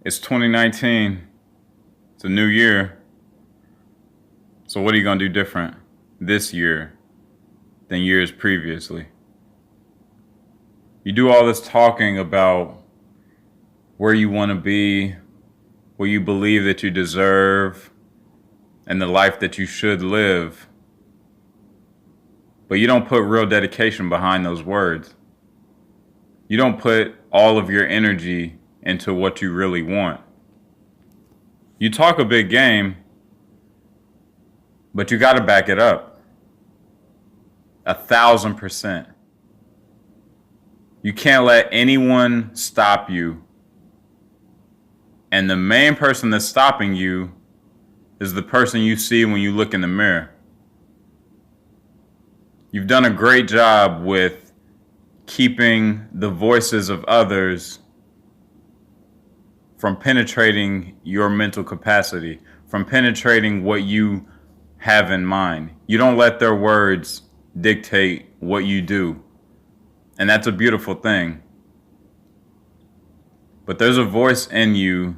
It's 2019. It's a new year. So what are you going to do different this year than years previously? You do all this talking about where you want to be, what you believe that you deserve, and the life that you should live. But you don't put real dedication behind those words. You don't put all of your energy into what you really want. You talk a big game, but you got to back it up 1,000%. You can't let anyone stop you. And the main person that's stopping you is the person you see when you look in the mirror. You've done a great job with keeping the voices of others from penetrating your mental capacity, from penetrating what you have in mind. You don't let their words dictate what you do. And that's a beautiful thing. But there's a voice in you,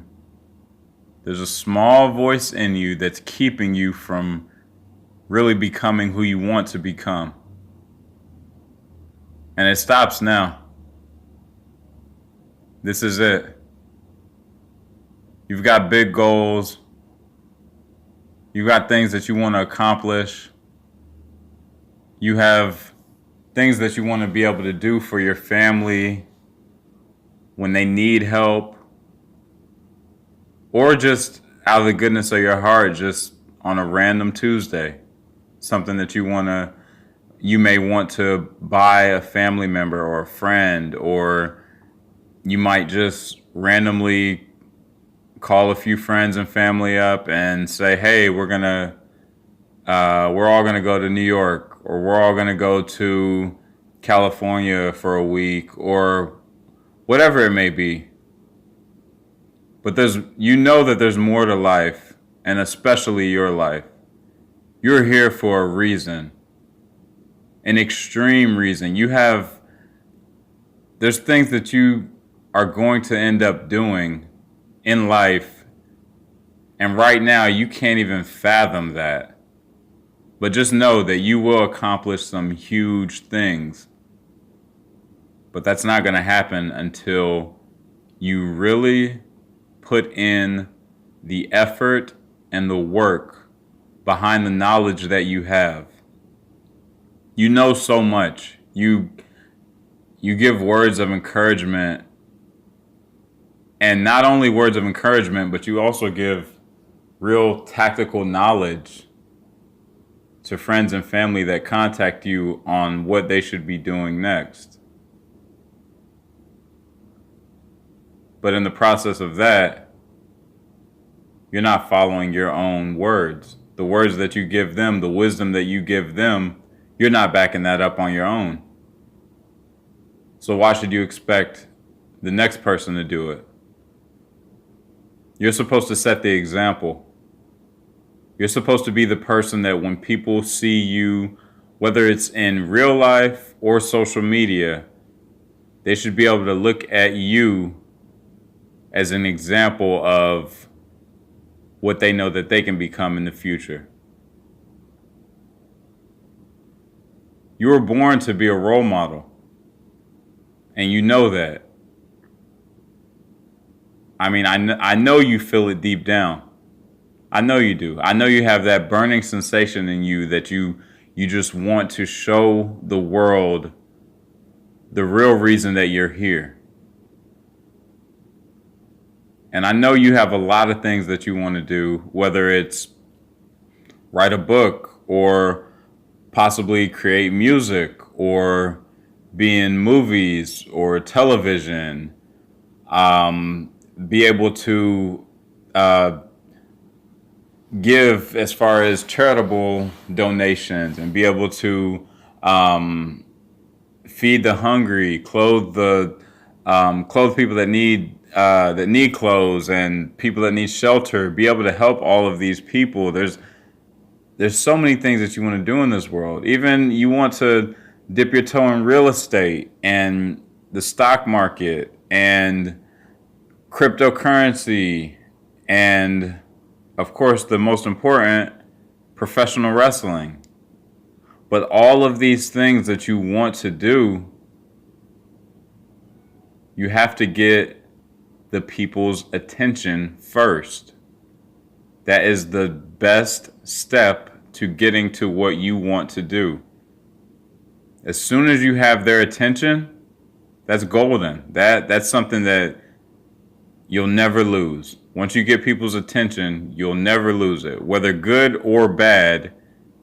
there's a small voice in you that's keeping you from really becoming who you want to become. And it stops now. This is it. You've got big goals. You've got things that you want to accomplish. You have things that you want to be able to do for your family when they need help. Or just out of the goodness of your heart, just on a random Tuesday. Something that you may want to buy a family member or a friend, or you might just randomly call a few friends and family up and say, hey, we're all gonna go to New York, or we're all gonna go to California for a week, or whatever it may be. But that there's more to life, and especially your life. You're here for a reason, an extreme reason. There's things that you are going to end up doing in life, and right now you can't even fathom that. But just know that you will accomplish some huge things. But that's not going to happen until you really put in the effort and the work behind the knowledge that you have. You know so much. You give words of encouragement, and not only words of encouragement, but you also give real tactical knowledge to friends and family that contact you on what they should be doing next. But in the process of that, you're not following your own words. The words that you give them, the wisdom that you give them, you're not backing that up on your own. So why should you expect the next person to do it? You're supposed to set the example. You're supposed to be the person that when people see you, whether it's in real life or social media, they should be able to look at you as an example of what they know that they can become in the future. You were born to be a role model, and you know that. I mean, I know you feel it deep down. I know you do. I know you have that burning sensation in you that you just want to show the world the real reason that you're here. And I know you have a lot of things that you want to do, whether it's write a book, or possibly create music, or be in movies or television, be able to give as far as charitable donations, and be able to feed the hungry, clothe people that need clothes, and people that need shelter, be able to help all of these people. There's so many things that you want to do in this world. Even you want to dip your toe in real estate and the stock market and cryptocurrency, and of course the most important, professional wrestling. But all of these things that you want to do, you have to get the people's attention first. That is the best step to getting to what you want to do. As soon as you have their attention, that's golden. That's something that you'll never lose. Once you get people's attention, you'll never lose it. Whether good or bad,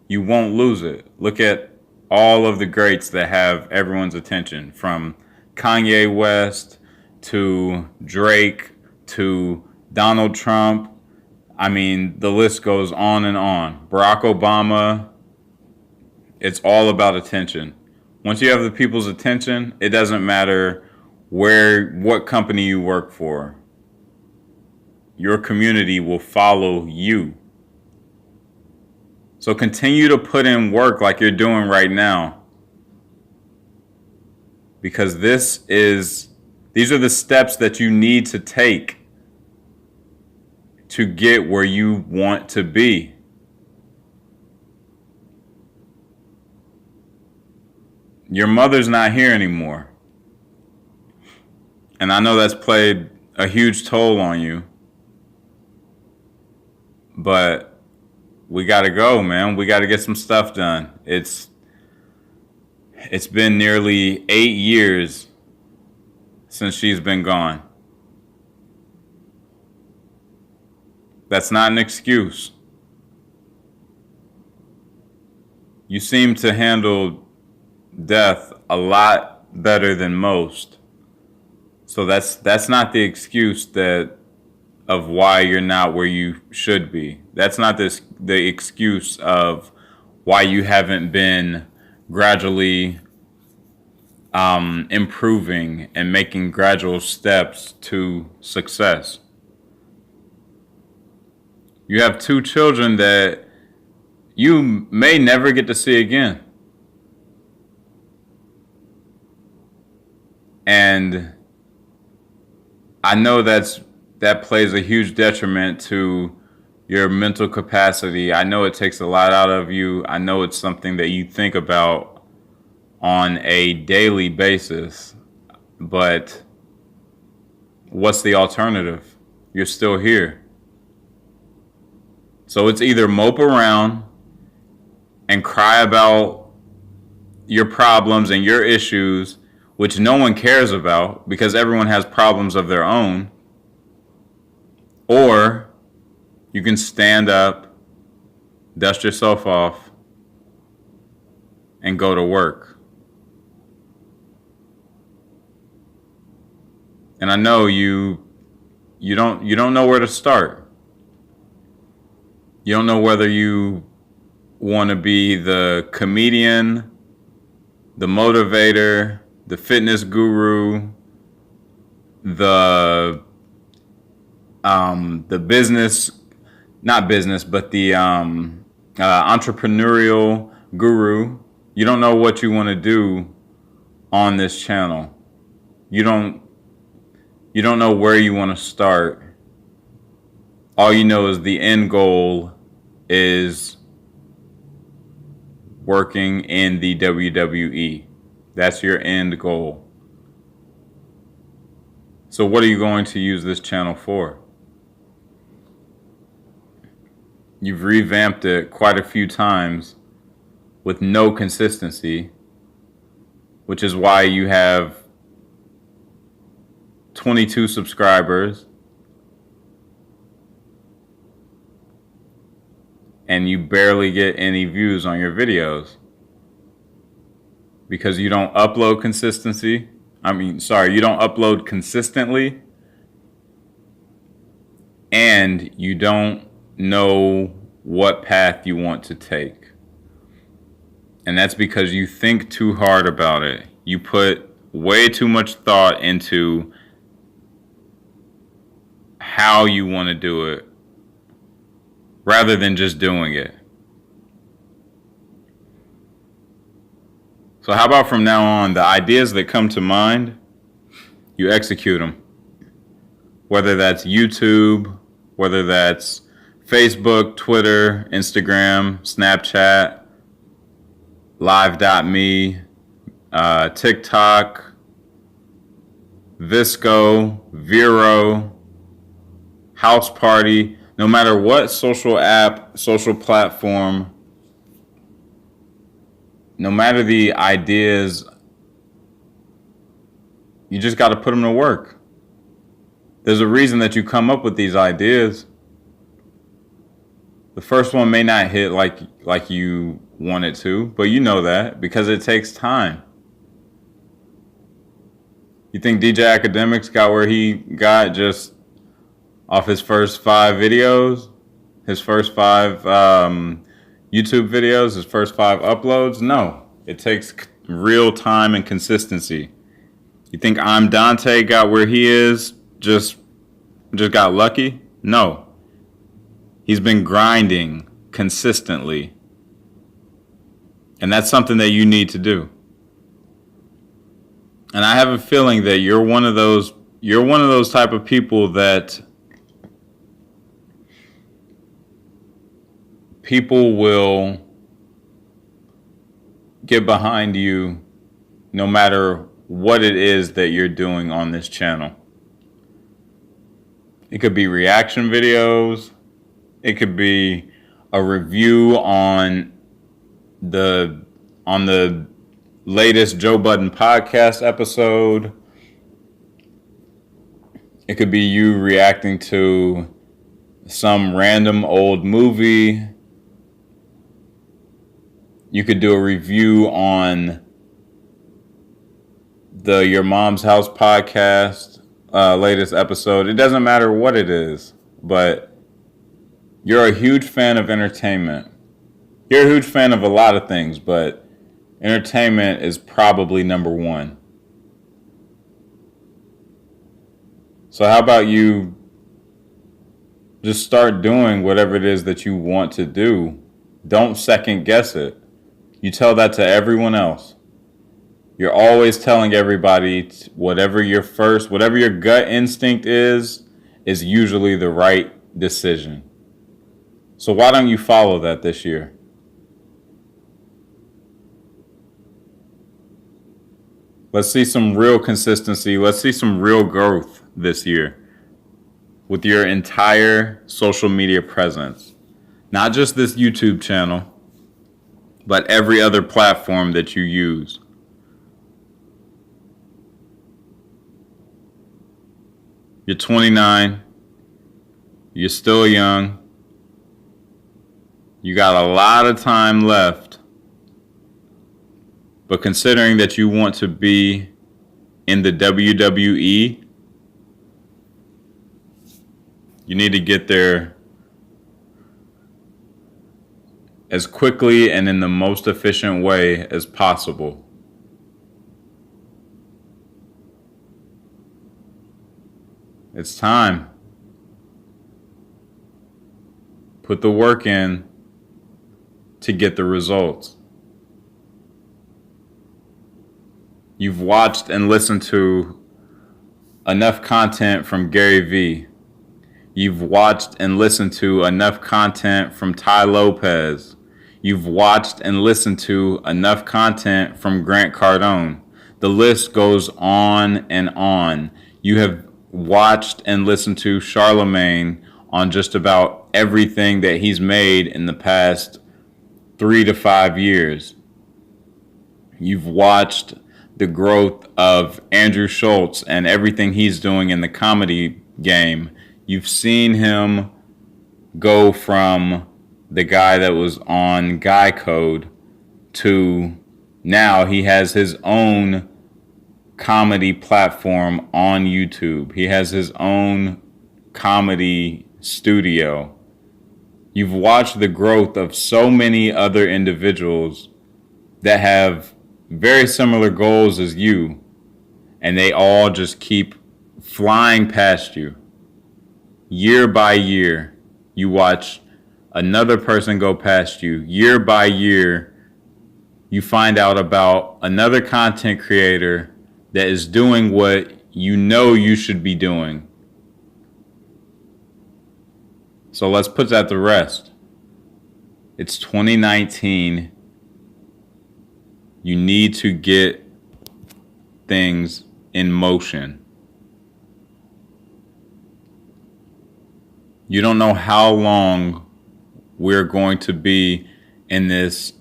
you won't lose it. Look at all of the greats that have everyone's attention, from Kanye West to Drake to Donald Trump. I mean, the list goes on and on. Barack Obama. It's all about attention. Once you have the people's attention, it doesn't matter what company you work for. Your community will follow you. So continue to put in work like you're doing right now. Because these are the steps that you need to take to get where you want to be. Your mother's not here anymore. And I know that's played a huge toll on you. But we got to go, man. We got to get some stuff done. It's been nearly 8 years since she's been gone. That's not an excuse. You seem to handle death a lot better than most. So that's not the excuse of why you're not where you should be. That's not the excuse of why you haven't been gradually improving and making gradual steps to success. You have 2 children that you may never get to see again. And I know that plays a huge detriment to your mental capacity. I know it takes a lot out of you. I know it's something that you think about on a daily basis. But what's the alternative? You're still here. So it's either mope around and cry about your problems and your issues, which no one cares about because everyone has problems of their own, or you can stand up, dust yourself off, and go to work. And I know you don't know where to start. You don't know whether you want to be the comedian, the motivator, the fitness guru, the business, not business, but the entrepreneurial guru. You don't know what you want to do on this channel. You don't know where you want to start. All you know is the end goal is working in the WWE. That's your end goal. So what are you going to use this channel for? You've revamped it quite a few times with no consistency, which is why you have 22 subscribers and you barely get any views on your videos because you don't upload consistently, and you don't know what path you want to take. And that's because you think too hard about it. You put way too much thought into how you want to do it rather than just doing it. So how about from now on, the ideas that come to mind, you execute them. whether that's YouTube, whether that's Facebook, Twitter, Instagram, Snapchat, Live.me, TikTok, Visco, Vero, House Party, no matter what social app, social platform, no matter the ideas, you just got to put them to work. There's a reason that you come up with these ideas. The first one may not hit like you want it to, but you know that because it takes time. You think DJ Academics got where he got just off his first 5 videos, his first 5 YouTube videos, his first 5 uploads? No, it takes real time and consistency. You think I'm Dante got where he is just got lucky? No. He's been grinding consistently. And that's something that you need to do. And I have a feeling that you're one of those type of people that people will get behind you no matter what it is that you're doing on this channel. It could be reaction videos. It could be a review on the latest Joe Budden podcast episode. It could be you reacting to some random old movie. You could do a review on the Your Mom's House podcast latest episode. It doesn't matter what it is, but you're a huge fan of entertainment. You're a huge fan of a lot of things, but entertainment is probably number one. So how about you just start doing whatever it is that you want to do? Don't second guess it. You tell that to everyone else. You're always telling everybody whatever your gut instinct is usually the right decision. So why don't you follow that this year? Let's see some real consistency. Let's see some real growth this year with your entire social media presence. Not just this YouTube channel, but every other platform that you use. You're 29. You're still young. You got a lot of time left. But considering that you want to be in the WWE, you need to get there as quickly and in the most efficient way as possible. It's time. Put the work in to get the results. You've watched and listened to enough content from Gary Vee. You've watched and listened to enough content from Ty Lopez. You've watched and listened to enough content from Grant Cardone. The list goes on and on. You have watched and listened to Charlemagne on just about everything that he's made in the past 3 to 5 years. You've watched the growth of Andrew Schultz and everything he's doing in the comedy game. You've seen him go from the guy that was on Guy Code to now he has his own comedy platform on YouTube. He has his own comedy studio. You've watched the growth of so many other individuals that have very similar goals as you, and they all just keep flying past you. Year by year, you watch another person go past you. Year by year, you find out about another content creator that is doing what you know you should be doing. So let's put that to rest. It's 2019. You need to get things in motion. You don't know how long we're going to be in this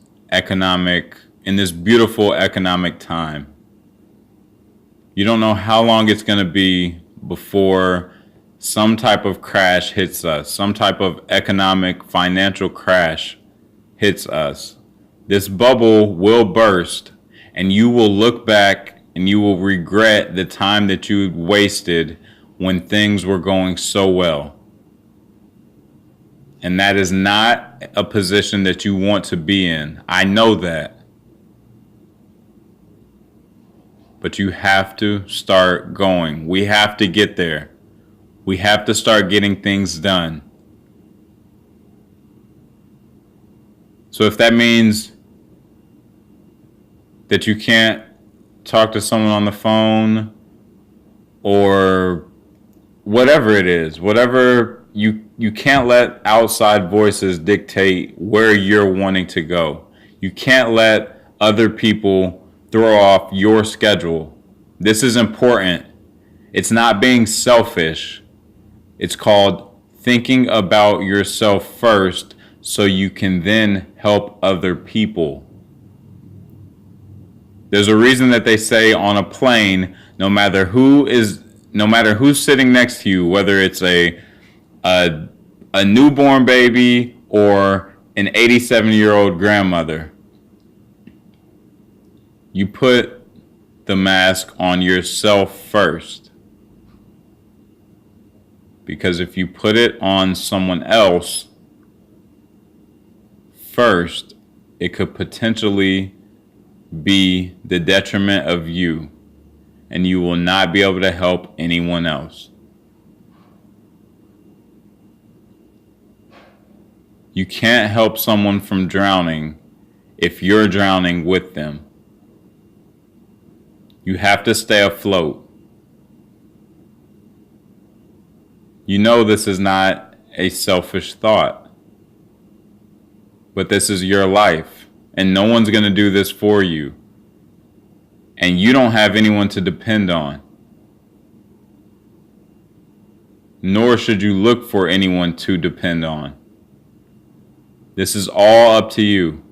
beautiful economic time. You don't know how long it's going to be before some type of crash hits us, some type of economic, financial crash hits us. This bubble will burst, and you will look back and you will regret the time that you wasted when things were going so well. And that is not a position that you want to be in. I know that. But you have to start going. We have to get there. We have to start getting things done. So if that means that you can't talk to someone on the phone or whatever it is, whatever you can't let outside voices dictate where you're wanting to go. You can't let other people throw off your schedule. This is important. It's not being selfish. It's called thinking about yourself first so you can then help other people. There's a reason that they say on a plane, no matter who's sitting next to you, whether it's a newborn baby or an 87-year-old grandmother, you put the mask on yourself first. Because if you put it on someone else first, it could potentially be the detriment of you, and you will not be able to help anyone else. You can't help someone from drowning if you're drowning with them. You have to stay afloat. You know this is not a selfish thought, but this is your life, and no one's going to do this for you, and you don't have anyone to depend on, nor should you look for anyone to depend on. This is all up to you.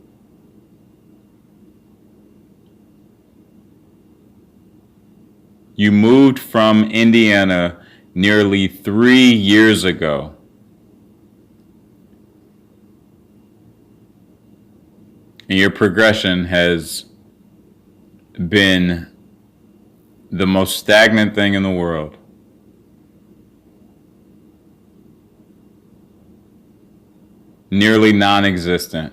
You moved from Indiana nearly 3 years ago. And your progression has been the most stagnant thing in the world. Nearly non-existent.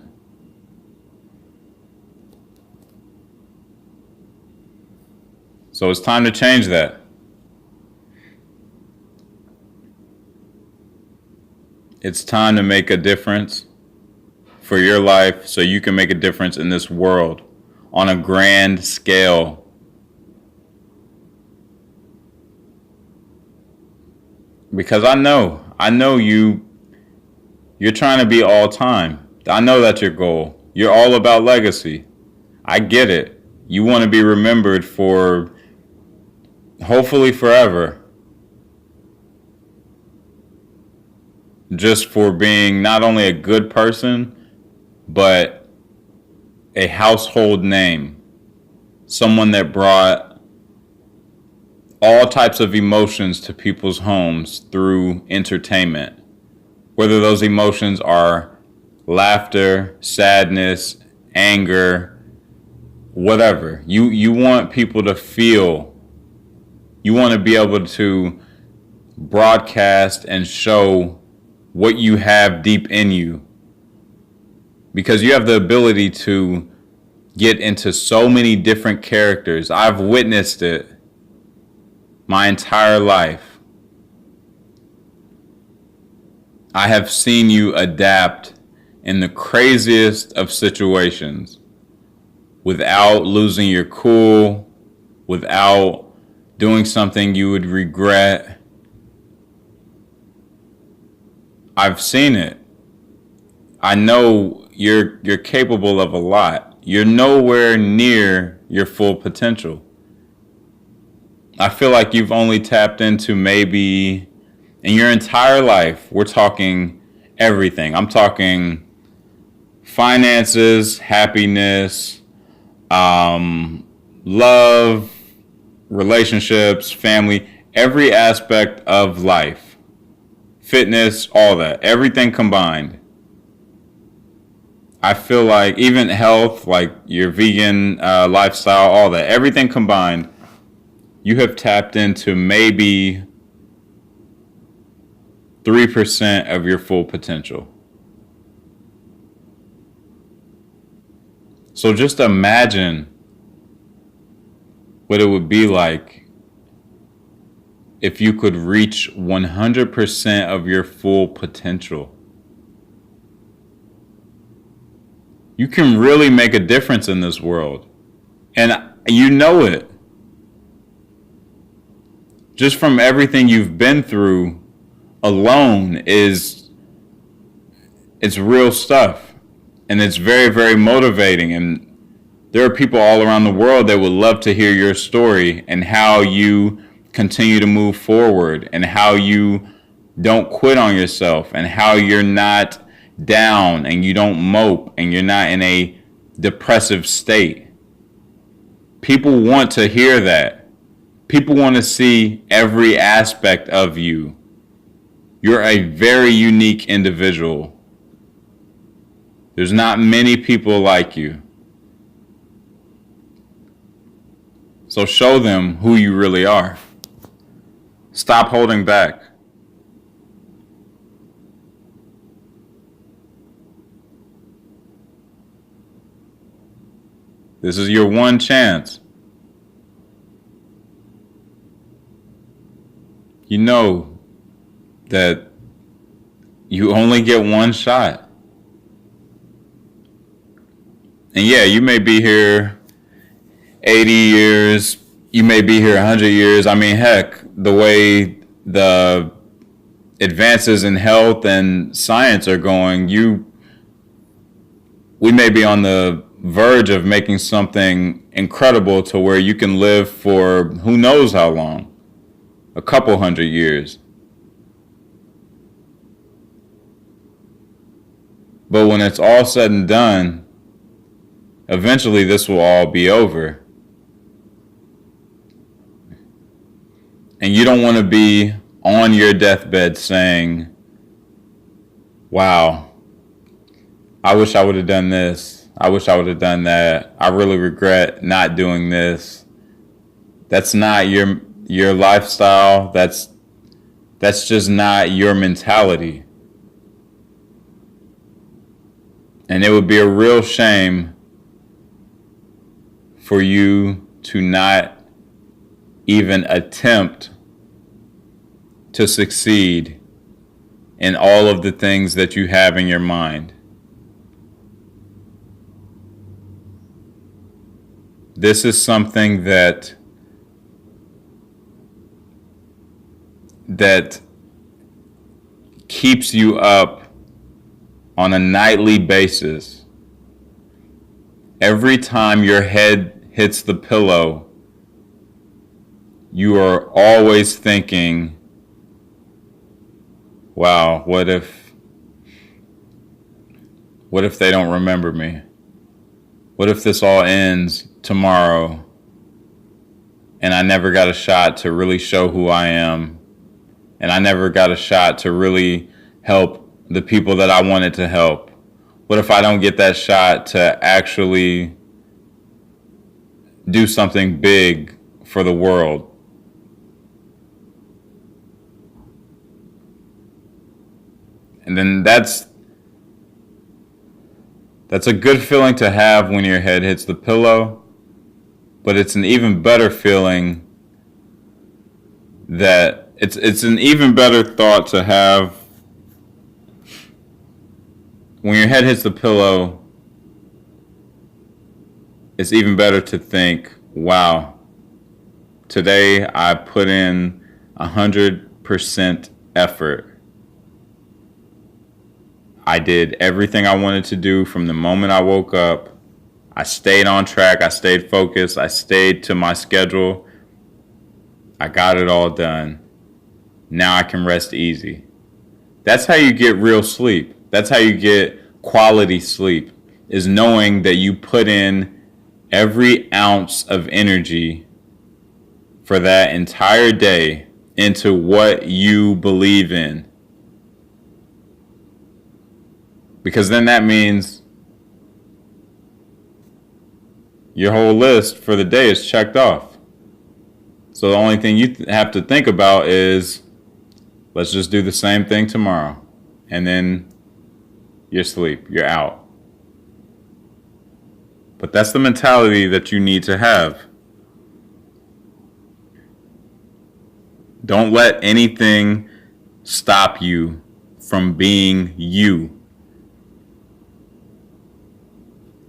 So it's time to change that. It's time to make a difference for your life so you can make a difference in this world on a grand scale. Because I know you're trying to be all time. I know that's your goal. You're all about legacy. I get it. You want to be remembered for hopefully forever. Just for being not only a good person, but a household name. Someone that brought all types of emotions to people's homes through entertainment. Whether those emotions are laughter, sadness, anger, whatever. You want people to feel. You want to be able to broadcast and show what you have deep in you. Because you have the ability to get into so many different characters. I've witnessed it my entire life. I have seen you adapt in the craziest of situations without losing your cool, without doing something you would regret. I've seen it. I know you're capable of a lot. You're nowhere near your full potential. I feel like you've only tapped into maybe in your entire life, we're talking everything. I'm talking finances, happiness, love, relationships, family, every aspect of life, fitness, all that, everything combined. I feel like even health, like your vegan lifestyle, all that, everything combined, you have tapped into maybe 3% of your full potential. So just imagine what it would be like if you could reach 100% of your full potential. You can really make a difference in this world. And you know it. Just from everything you've been through alone it's real stuff. And it's very, very motivating. And there are people all around the world that would love to hear your story and how you continue to move forward and how you don't quit on yourself and how you're not down and you don't mope and you're not in a depressive state. People want to hear that. People want to see every aspect of you. You're a very unique individual. There's not many people like you. So show them who you really are. Stop holding back. This is your one chance. You know that you only get one shot. And yeah, you may be here 80 years, you may be here 100 years. I mean, heck, the way the advances in health and science are going, we may be on the verge of making something incredible to where you can live for who knows how long, a couple hundred years. But when it's all said and done, eventually this will all be over. And you don't want to be on your deathbed saying, wow, I wish I would have done this. I wish I would have done that. I really regret not doing this. That's not your lifestyle. That's just not your mentality. And it would be a real shame for you to not even attempt to succeed in all of the things that you have in your mind. This is something that keeps you up on a nightly basis. Every time your head hits the pillow, you are always thinking, wow, what if they don't remember me? What if this all ends tomorrow and I never got a shot to really show who I am, and I never got a shot to really help the people that I wanted to help? What if I don't get that shot to actually do something big for the world? And then that's a good feeling to have when your head hits the pillow, but it's an even better feeling that it's an even better thought to have when your head hits the pillow. It's even better to think, wow, today I put in 100% effort. I did everything I wanted to do from the moment I woke up. I stayed on track. I stayed focused. I stayed to my schedule. I got it all done. Now I can rest easy. That's how you get real sleep. That's how you get quality sleep, is knowing that you put in every ounce of energy for that entire day into what you believe in. Because then that means your whole list for the day is checked off. So the only thing you have to think about is, let's just do the same thing tomorrow. And then you're asleep, you're out. But that's the mentality that you need to have. Don't let anything stop you from being you.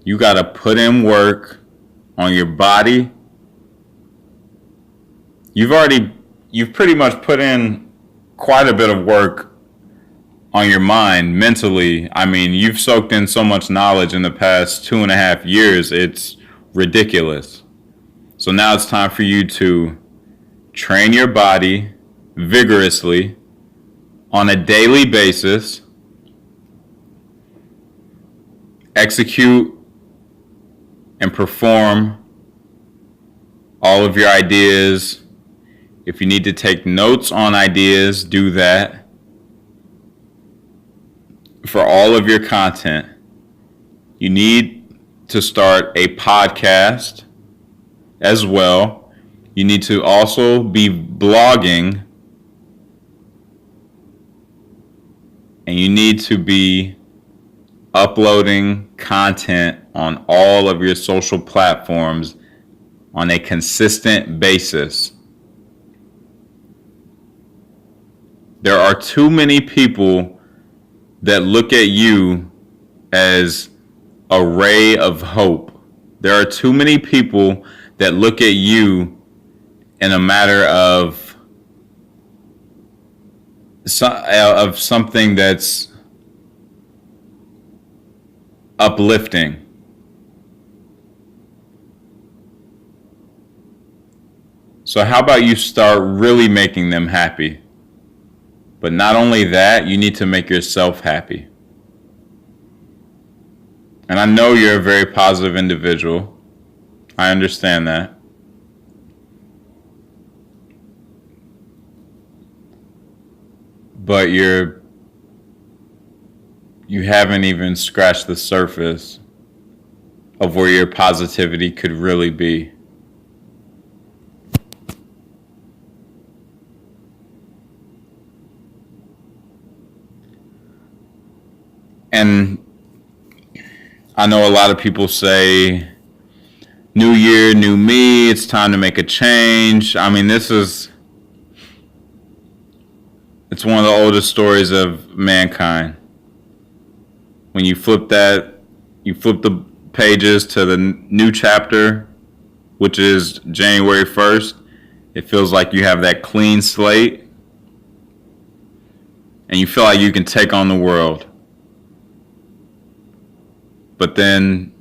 You got to put in work on your body. You've pretty much put in quite a bit of work on your mind mentally. I mean, you've soaked in so much knowledge in the past 2.5 years. It's ridiculous. So now it's time for you to train your body vigorously on a daily basis. Execute and perform all of your ideas. If you need to take notes on ideas, do that. For all of your content, you need to start a podcast as well. You need to also be blogging, and you need to be uploading content on all of your social platforms on a consistent basis. There are too many people that look at you as a ray of hope. There are too many people that look at you in a matter of something that's uplifting. So how about you start really making them happy? But not only that, you need to make yourself happy. And I know you're a very positive individual. I understand that. But you haven't even scratched the surface of where your positivity could really be. And I know a lot of people say, new year, new me, it's time to make a change. I mean, it's one of the oldest stories of mankind. When you flip the pages to the new chapter, which is January 1st, it feels like you have that clean slate, and you feel like you can take on the world. But then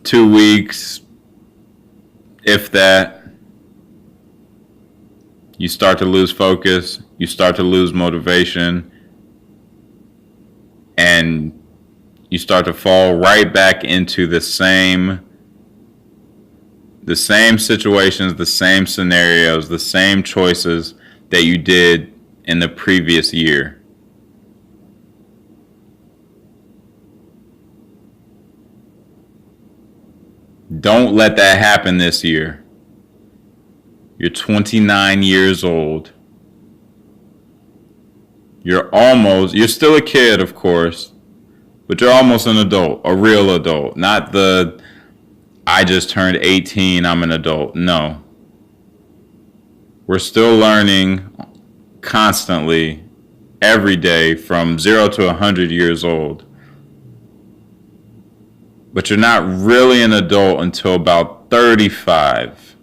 2 weeks, if that, you start to lose focus, you start to lose motivation, and you start to fall right back into the same situations, the same scenarios, the same choices that you did in the previous year. Don't let that happen this year. You're 29 years old. You're still a kid, of course, but you're almost an adult, a real adult. Not the, I just turned 18, I'm an adult. No. We're still learning constantly, every day, from 0 to 100 years old. But you're not really an adult until about 35.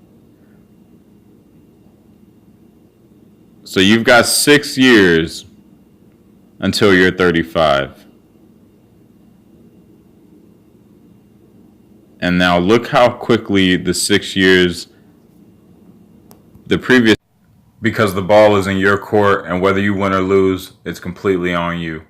So you've got 6 years until you're 35. And now look how quickly the 6 years, the previous, because the ball is in your court, and whether you win or lose, it's completely on you.